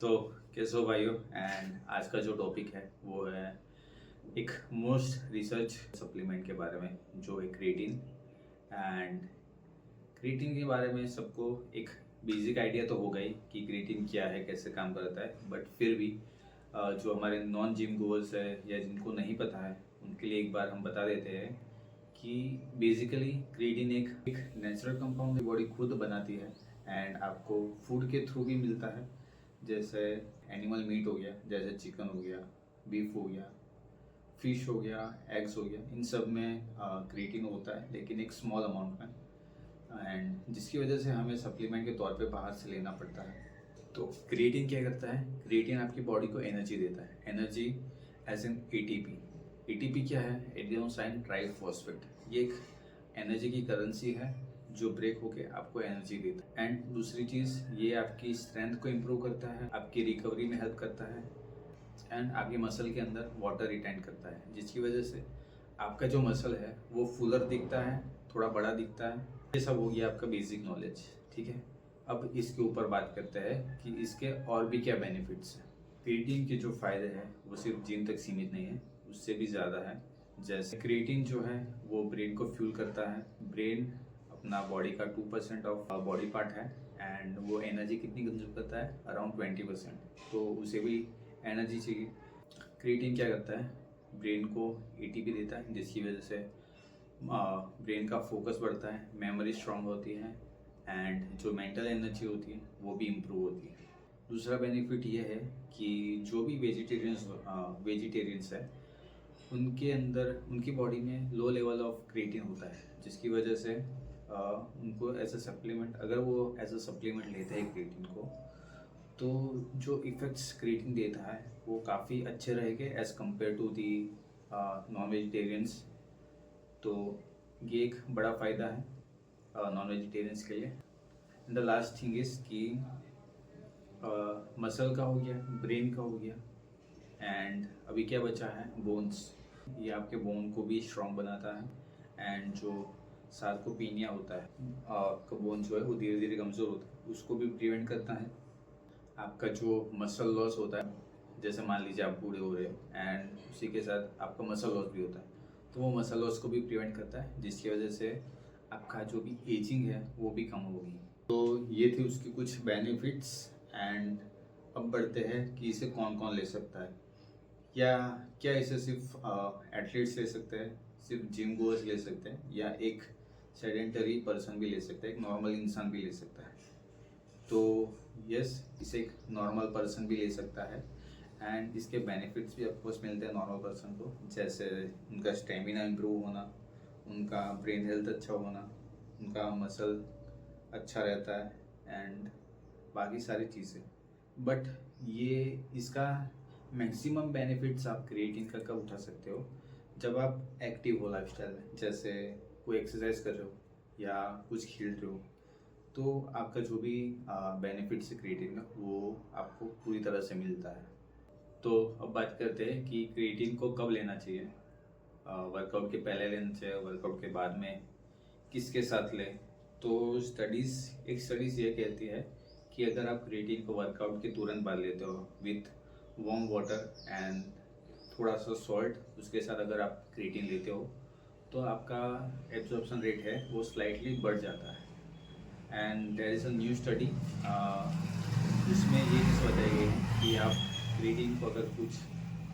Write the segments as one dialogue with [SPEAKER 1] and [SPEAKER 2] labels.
[SPEAKER 1] तो कैसे हो भाइयों। एंड आज का जो टॉपिक है वो है एक मोस्ट रिसर्च सप्लीमेंट के बारे में जो है क्रिएटिन। एंड क्रिएटिन के बारे में सबको एक बेसिक आइडिया तो होगा ही कि क्रिएटिन क्या है, कैसे काम करता है, बट फिर भी जो हमारे नॉन जिम गोअर्स है या जिनको नहीं पता है उनके लिए एक बार हम बता देते हैं कि बेसिकली क्रिएटिन एक नेचुरल कंपाउंड बॉडी खुद बनाती है एंड आपको फूड के थ्रू भी मिलता है। जैसे एनिमल मीट हो गया, जैसे चिकन हो गया, बीफ हो गया, फिश हो गया, एग्स हो गया, इन सब में क्रिएटिन होता है लेकिन एक स्मॉल अमाउंट में, एंड जिसकी वजह से हमें सप्लीमेंट के तौर पे बाहर से लेना पड़ता है। तो क्रिएटिन क्या करता है? क्रिएटिन आपकी बॉडी को एनर्जी देता है। Energy as an ATP. ATP क्या है? Adenosine triphosphate. ये एक एनर्जी की करेंसी है जो ब्रेक होके आपको एनर्जी देता है। एंड दूसरी चीज़, ये आपकी स्ट्रेंथ को इम्प्रूव करता है, आपकी रिकवरी में हेल्प करता है, एंड आपके मसल के अंदर वाटर रिटेन करता है, जिसकी वजह से आपका जो मसल है वो फुलर दिखता है, थोड़ा बड़ा दिखता है। ये सब हो गया आपका बेसिक नॉलेज, ठीक है। अब इसके ऊपर बात करते हैं कि इसके और भी क्या बेनिफिट्स हैं। क्रिएटिन के जो फ़ायदे हैं वो सिर्फ जिम तक सीमित नहीं है, उससे भी ज़्यादा है। जैसे क्रिएटिन जो है वो ब्रेन को फ्यूल करता है। ब्रेन अपना बॉडी का 2% ऑफ बॉडी पार्ट है एंड वो एनर्जी कितनी कंज्यूम करता है? अराउंड 20%। तो उसे भी एनर्जी चाहिए। क्रिएटिन क्या करता है? ब्रेन को एटीपी देता है, जिसकी वजह से ब्रेन का फोकस बढ़ता है, मेमोरी स्ट्रांग होती है, एंड जो मेंटल एनर्जी होती है वो भी इम्प्रूव होती है। दूसरा बेनिफिट ये है कि जो भी वेजिटेरियंस है उनके अंदर, उनकी बॉडी में लो लेवल ऑफ क्रिएटिन होता है, जिसकी वजह से उनको एज अ सप्लीमेंट, अगर वो एज अ सप्लीमेंट लेते हैं क्रिएटिन को, तो जो इफ़ेक्ट्स क्रिएटिन देता है वो काफ़ी अच्छे रहेंगे as compare to the non vegetarians. तो ये एक बड़ा फ़ायदा है नॉन वेजिटेरियंस के लिए। द लास्ट थिंग इज़ कि मसल का हो गया, ब्रेन का हो गया, एंड अभी क्या बचा है? बोन्स। ये आपके बोन को भी स्ट्रॉन्ग बनाता है, एंड जो सार्कोपीनिया होता है, आपका बोन जो है वो धीरे धीरे कमज़ोर होता है, उसको भी प्रिवेंट करता है। आपका जो मसल लॉस होता है, जैसे मान लीजिए आप बूढ़े हो रहे हैं एंड उसी के साथ आपका मसल लॉस भी होता है, तो वो मसल लॉस को भी प्रिवेंट करता है, जिसकी वजह से आपका जो भी एजिंग है वो भी कम होगी। तो ये थी उसकी कुछ बेनिफिट्स। एंड अब बढ़ते हैं कि इसे कौन कौन ले सकता है, या क्या इसे सिर्फ एथलीट्स ले सकते हैं, सिर्फ जिम गोअर्स ले सकते हैं, या एक सेडेंटरी पर्सन भी ले सकता है, एक नॉर्मल इंसान भी ले सकता है? तो यस, इसे एक नॉर्मल पर्सन भी ले सकता है, एंड इसके बेनिफिट्स भी ऑफकोर्स मिलते हैं नॉर्मल पर्सन को, जैसे उनका स्टेमिना इम्प्रूव होना, उनका ब्रेन हेल्थ अच्छा होना, उनका मसल अच्छा रहता है, एंड बाकी सारी चीज़ें। बट ये इसका मैक्सिमम बेनिफिट्स आप क्रिएटिन का कब उठा सकते हो? जब आप एक्टिव हो लाइफस्टाइल में, जैसे कोई एक्सरसाइज कर रहे हो या कुछ खेल रहे हो, तो आपका जो भी बेनिफिट्स है क्रिएटिन का वो आपको पूरी तरह से मिलता है। तो अब बात करते हैं कि क्रिएटिन को कब लेना चाहिए। वर्कआउट के पहले लेना चाहिए, वर्कआउट के बाद में, किसके साथ लें? तो एक स्टडीज़ ये कहती है कि अगर आप क्रिएटिन को वर्कआउट के तुरंत बाद लेते हो विथ वार्म वाटर एंड थोड़ा सा सॉल्ट, उसके साथ अगर आप क्रिएटिन लेते हो तो आपका एब्जॉर्प्शन रेट है वो स्लाइटली बढ़ जाता है। And there is a new study, उसमें ये चीज़ बताई गई है कि आप क्रिएटिन को अगर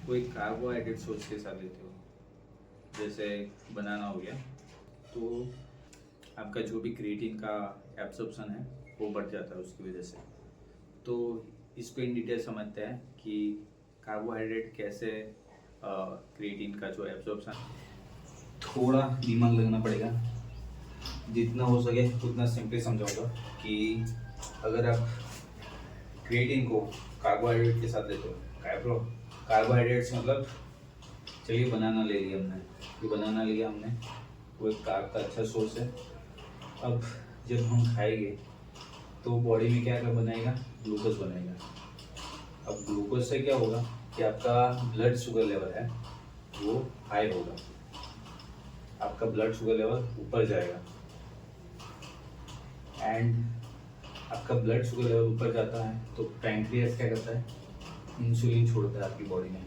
[SPEAKER 1] कोई कार्बोहाइड्रेट सोर्स के साथ लेते हो, जैसे बनाना हो गया, तो आपका जो भी क्रिएटिन का एब्जॉर्प्शन है वो बढ़ जाता है उसकी वजह से। तो इसको इन डिटेल समझते हैं कि कार्बोहाइड्रेट कैसे क्रिएटिन का जो एब्जॉर्प्शन, थोड़ा दिमाग लगना पड़ेगा, जितना हो सके उतना सिंपली समझाऊंगा कि अगर आप क्रिएटिन को कार्बोहाइड्रेट के साथ लेते हो, कार्बोहाइड्रेट्स मतलब, चलिए बनाना ले लिया हमने, ये बनाना लिया हमने, वो एक कार्ब का अच्छा सोर्स है। अब जब हम खाएंगे तो बॉडी में क्या बनाएगा? ग्लूकोज बनाएगा। अब ग्लूकोज से क्या होगा कि आपका ब्लड शुगर लेवल है वो हाई होगा, आपका ब्लड शुगर लेवल ऊपर जाएगा, एंड आपका ब्लड शुगर लेवल ऊपर जाता है तो पैंक्रियास क्या करता है, इंसुलिन छोड़ता है आपकी बॉडी में।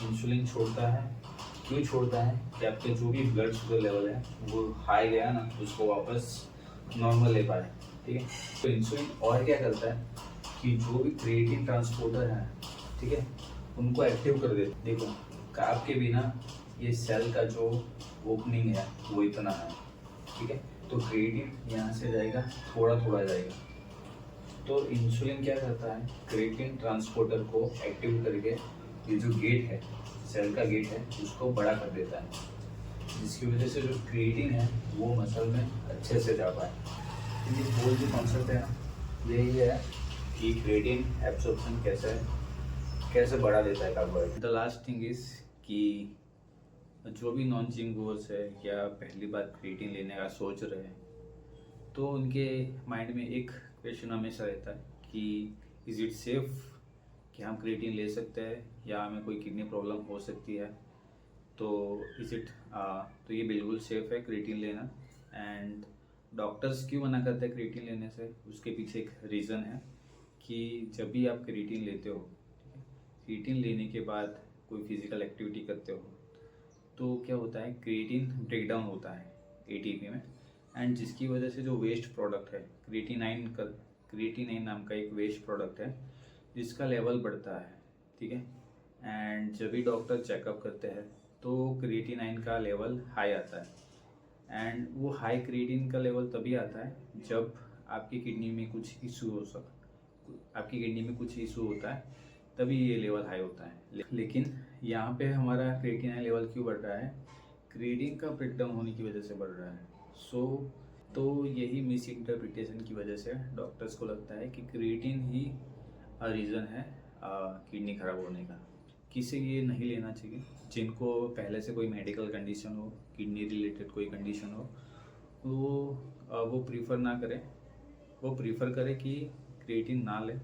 [SPEAKER 1] इंसुलिन छोड़ता है, क्यों छोड़ता है कि आपके जो भी ब्लड शुगर लेवल है वो हाई गया ना, उसको वापस नॉर्मल ले पाए, ठीक है। तो इंसुलिन और क्या करता है कि जो भी क्रिएटिन ट्रांसपोर्टर है, ठीक है, उनको एक्टिव कर देता है। देखो आपके बिना ये सेल का जो ओपनिंग है वो इतना है, ठीक है, तो क्रिएटिन यहाँ से जाएगा, थोड़ा थोड़ा जाएगा। तो इंसुलिन क्या करता है, क्रिएटिन ट्रांसपोर्टर को एक्टिव करके ये जो गेट है, सेल का गेट है, उसको बड़ा कर देता है, जिसकी वजह से जो क्रिएटिन है वो मसल में अच्छे से जा पाए। तो ये होल जो कॉन्सेप्ट है ना, यही है कि क्रिएटिन एब्जॉर्प्शन कैसे बढ़ा देता है carbohydrate. The last thing is कि जो भी नॉन जिम गोर्स है या पहली बार क्रिएटिन लेने का सोच रहे हैं, तो उनके माइंड में एक क्वेश्चन हमेशा रहता है कि इज़ इट सेफ कि हम क्रिएटिन ले सकते हैं या हमें कोई किडनी प्रॉब्लम हो सकती है। तो तो ये बिल्कुल सेफ़ है क्रिएटिन लेना। एंड डॉक्टर्स क्यों मना करते हैं क्रिएटिन लेने से, उसके पीछे एक रीज़न है कि जब भी आप क्रिएटिन लेते हो, ठीक है, क्रिएटिन लेने के बाद कोई फिज़िकल एक्टिविटी करते हो तो क्या होता है, क्रिएटिन ब्रेक डाउन होता है एटीपी में, एंड जिसकी वजह से जो वेस्ट प्रोडक्ट है क्रिएटिनाइन नाम का एक वेस्ट प्रोडक्ट है जिसका लेवल बढ़ता है, ठीक है। एंड जब भी डॉक्टर चेकअप करते हैं तो क्रिएटिनाइन का लेवल हाई आता है। एंड वो हाई क्रिएटिन का लेवल तभी आता है जब आपकी किडनी में कुछ इशू होता है, तभी ये लेवल हाई होता है। लेकिन यहाँ पे हमारा क्रिएटिनाइन लेवल क्यों बढ़ रहा है, क्रिएटिन का ब्रेकडाउन होने की वजह से बढ़ रहा है। तो यही मिस इंटरप्रिटेशन की वजह से डॉक्टर्स को लगता है कि क्रिएटिन ही रीज़न है किडनी खराब होने का। किसी ये नहीं लेना चाहिए, जिनको पहले से कोई मेडिकल कंडीशन हो, किडनी रिलेटेड कोई कंडीशन हो, वो प्रीफर ना करें, वो प्रीफर करें कि क्रिएटिन ना लें।